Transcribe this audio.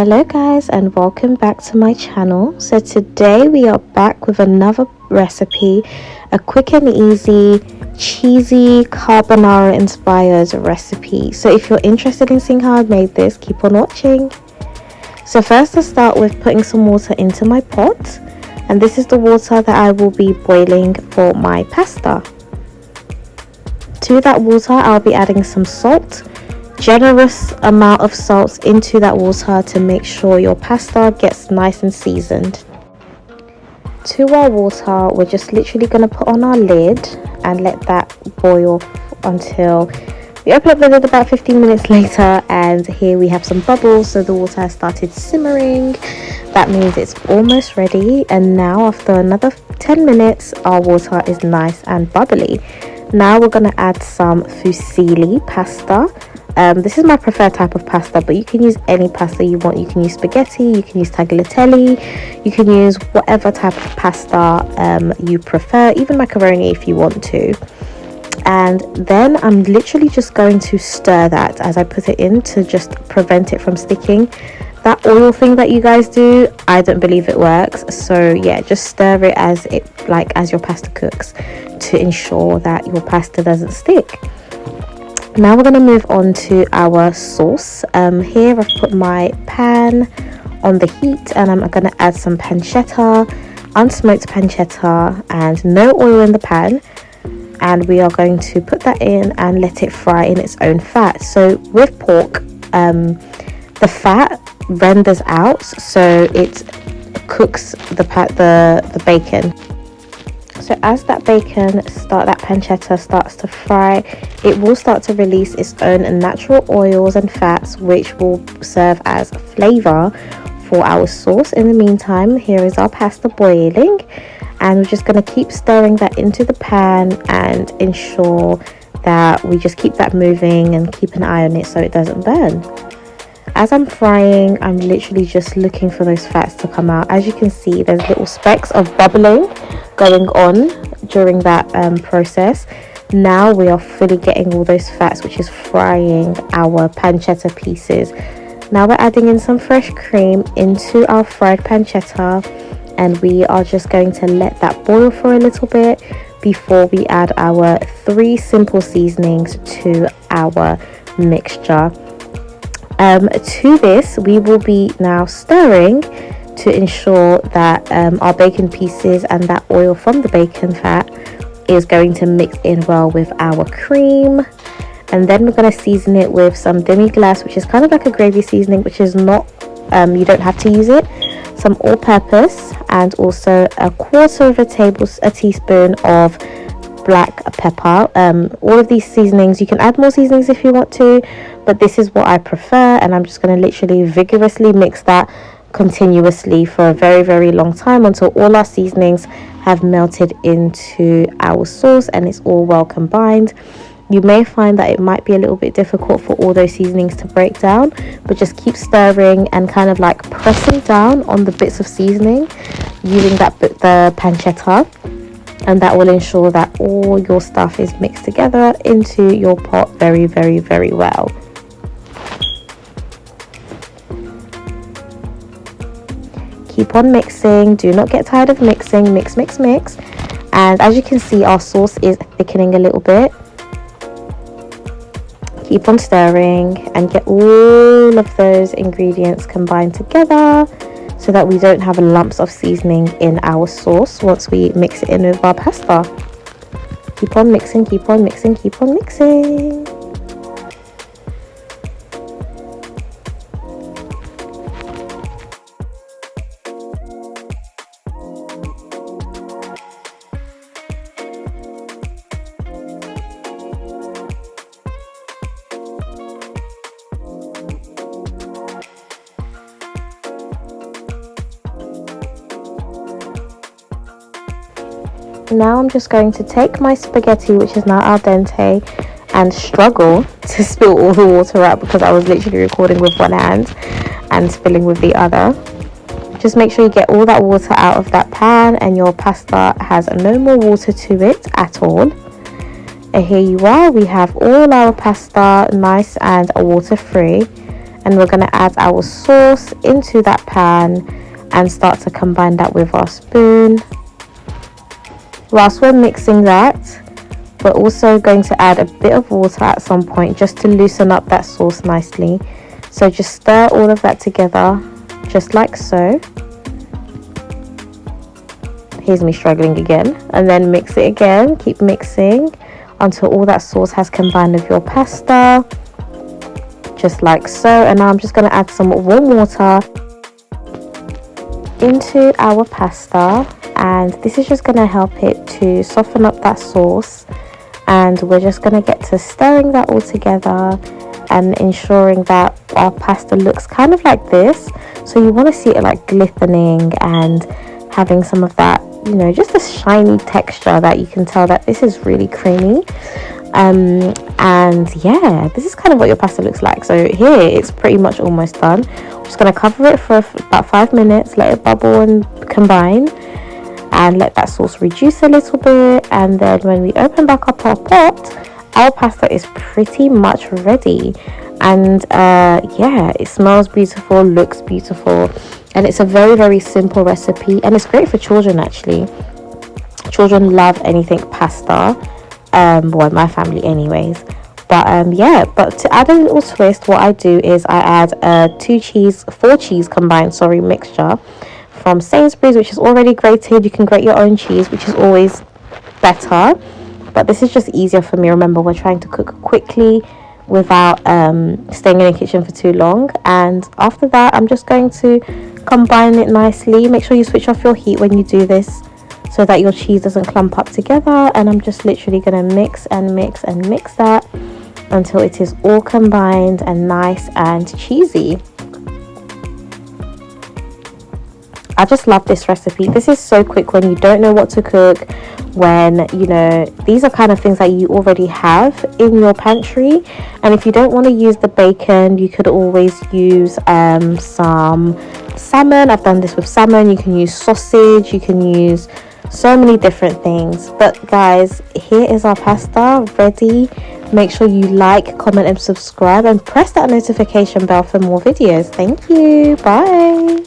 Hello guys, and welcome back to my channel. So today we are back with another recipe, a quick and easy cheesy carbonara inspired recipe. So if you're interested in seeing how I made this, keep on watching. So first, I'll start with putting some water into my pot, and this is the water that I will be boiling for my pasta. To that water I'll be adding some salt, generous amount of salt into that water to make sure your pasta gets nice and seasoned. To our water, we're just literally going to put on our lid and let that boil until we open up the lid about 15 minutes later, and here we have some bubbles, so the water has started simmering. That means it's almost ready, and now after another 10 minutes our water is nice and bubbly. Now we're going to add some fusilli pasta. This is my preferred type of pasta, but you can use any pasta you want. You can use spaghetti, you can use tagliatelle, you can use whatever type of pasta you prefer, even macaroni if you want to. And then I'm literally just going to stir that as I put it in to just prevent it from sticking. That oil thing that you guys do, I don't believe it works. So yeah, just stir it as your pasta cooks to ensure that your pasta doesn't stick. Now we're going to move on to our sauce. Here I've put my pan on the heat, and I'm going to add some pancetta, unsmoked pancetta, and no oil in the pan. And we are going to put that in and let it fry in its own fat. So with pork, the fat renders out, so it cooks the bacon. So as that pancetta starts to fry, it will start to release its own natural oils and fats, which will serve as flavor for our sauce. In the meantime, here is our pasta boiling, and we're just going to keep stirring that into the pan and ensure that we just keep that moving and keep an eye on it so it doesn't burn. As I'm frying, I'm literally just looking for those fats to come out. As you can see, there's little specks of bubbling going on during that process. Now we are fully getting all those fats, which is frying our pancetta pieces. Now we're adding in some fresh cream into our fried pancetta, and we are just going to let that boil for a little bit before we add our 3 simple seasonings to our mixture. To this, we will be now stirring to ensure that our bacon pieces and that oil from the bacon fat is going to mix in well with our cream. And then we're going to season it with some demi-glace, which is kind of like a gravy seasoning, which is not, you don't have to use it. Some all-purpose, and also a quarter of a teaspoon of black pepper. All of these seasonings, you can add more seasonings if you want to, but this is what I prefer, and I'm just going to literally vigorously mix that continuously for a very, very long time until all our seasonings have melted into our sauce and it's all well combined. You may find that it might be a little bit difficult for all those seasonings to break down, but just keep stirring and kind of like pressing down on the bits of seasoning using the pancetta, and that will ensure that all your stuff is mixed together into your pot very, very, very well. Keep on mixing, do not get tired of mixing. Mix, mix, mix. And as you can see, our sauce is thickening a little bit. Keep on stirring and get all of those ingredients combined together so that we don't have lumps of seasoning in our sauce once we mix it in with our pasta. Keep on mixing, keep on mixing, keep on mixing. Now I'm just going to take my spaghetti, which is now al dente, and struggle to spill all the water out because I was literally recording with one hand and spilling with the other. Just make sure you get all that water out of that pan and your pasta has no more water to it at all. And here you are, we have all our pasta nice and water free. and we're going to add our sauce into that pan and start to combine that with our spoon. Whilst we're mixing that, we're also going to add a bit of water at some point just to loosen up that sauce nicely. So just stir all of that together, just like so. Here's me struggling again. And then mix it again, keep mixing until all that sauce has combined with your pasta, just like so. And now I'm just going to add some warm water into our pasta, and this is just going to help it to soften up that sauce. And we're just going to get to stirring that all together and ensuring that our pasta looks kind of like this. So you want to see it like glistening and having some of that, you know, just a shiny texture that you can tell that this is really creamy. And yeah, this is kind of what your pasta looks like. So here it's pretty much almost done. I'm just going to cover it for about 5 minutes, let it bubble and combine, and let that sauce reduce a little bit. And then when we open back up our pot, our pasta is pretty much ready. And yeah, it smells beautiful, looks beautiful, and it's a very, very simple recipe, and it's great for children actually. Children love anything pasta, well, my family anyways. But yeah, but to add a little twist, what I do is I add a 4 cheese combined mixture from Sainsbury's, which is already grated. You can grate your own cheese, which is always better, but this is just easier for me. Remember, we're trying to cook quickly without staying in the kitchen for too long. And after that, I'm just going to combine it nicely. Make sure you switch off your heat when you do this so that your cheese doesn't clump up together. And I'm just literally going to mix and mix and mix that until it is all combined and nice and cheesy. I just love this recipe. This is so quick when you don't know what to cook, when, you know, these are kind of things that you already have in your pantry. And if you don't want to use the bacon, you could always use some salmon. I've done this with salmon. You can use sausage, you can use so many different things. But guys, here is our pasta ready. Make sure you like, comment and subscribe, and press that notification bell for more videos. Thank you. Bye.